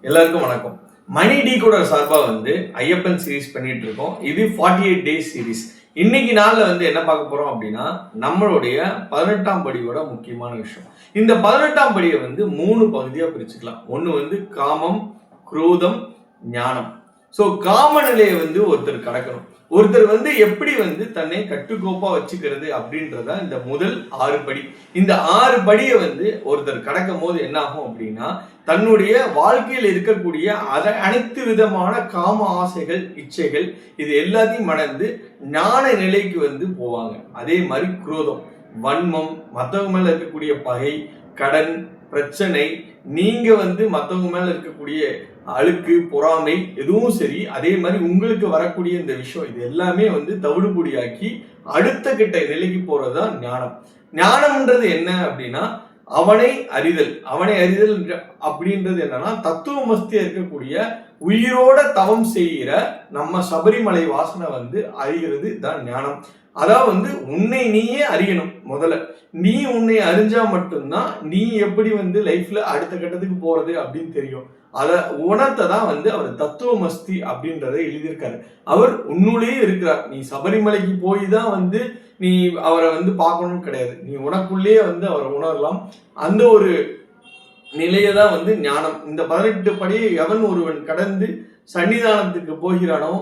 எல்லாருக்கும் வணக்கம். மணி டீகோடர் சார்பா ஐயப்பன் சீரிஸ் பண்ணிட்டு இருக்கோம். இது 48 டேஸ் சீரிஸ். இன்னைக்கு நாள்ல என்ன பார்க்க போறோம் அப்படின்னா, நம்மளுடைய 18ஆம் படியோட முக்கியமான விஷயம். இந்த 18ஆம் படியை 3 பகுதியா பிரிச்சுக்கலாம். ஒண்ணு காமம், குரோதம், ஞானம். ஸோ காம நிலையை ஒருத்தர் கடக்கணும். ஒருத்தர் எப்படி தன்னை கட்டுக்கோப்பா வச்சுக்கிறது அப்படின்றத இந்த முதல் 6 படி. இந்த 6 படியை ஒருத்தர் கடக்கும் போது என்ன ஆகும் அப்படின்னா, தன்னுடைய வாழ்க்கையில் இருக்கக்கூடிய அனைத்து விதமான காம ஆசைகள், இச்சைகள் இது எல்லாத்தையும் மறந்து ஞான நிலைக்கு போவாங்க. அதே மாதிரி குரோதம், வன்மம், மற்றவங்க மேல இருக்கக்கூடிய பகை, கடன், பிரச்சனை, நீங்க மற்றவங்க மேல இருக்கக்கூடிய அழுக்கு, பொறாமை எதுவும் சரி, அதே மாதிரி உங்களுக்கு வரக்கூடிய இந்த விஷயம் இது எல்லாமே தவிடுபொடியாக்கி அடுத்த கிட்ட நிலைக்கு போறதுதான் ஞானம். ஞானம்ன்றது என்ன அப்படின்னா, அவனை அறிதல் அப்படின்றது என்னன்னா, தத்துவமஸ்தியா இருக்கக்கூடிய உயிரோட தவம் செய்கிற நம்ம சபரிமலை வாசனை அறிகிறது தான் ஞானம். அதாவது உன்னை நீயே அறியணும். முதல்ல நீ உன்னை அறிஞ்சா மட்டும்தான் நீ எப்படி லைஃப்ல அடுத்த கட்டத்துக்கு போறது அப்படின்னு தெரியும். அதை உணர்த்ததான் அவர் தத்துவமஸ்தி அப்படின்றத எழுதியிருக்காரு. அவர் உன்னுள்ளேயே இருக்கிறார். நீ சபரிமலைக்கு போய் தான் நீ அவரை பார்க்கணும்னு கிடையாது. நீ உனக்குள்ளேயே அவரை உணரலாம். அந்த ஒரு நிலையை தான் ஞானம். இந்த 18 படியை எவன் ஒருவன் கடந்து சன்னிதானத்துக்கு போகிறானோ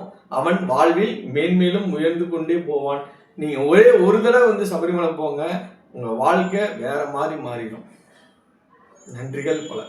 அவன் வாழ்வில் மேன்மேலும் உயர்ந்து கொண்டே போவான். நீங்க ஒரே ஒரு தடவை சபரிமலை போங்க, உங்க வாழ்க்கை வேற மாதிரி மாறிடும். நன்றிகள் பல.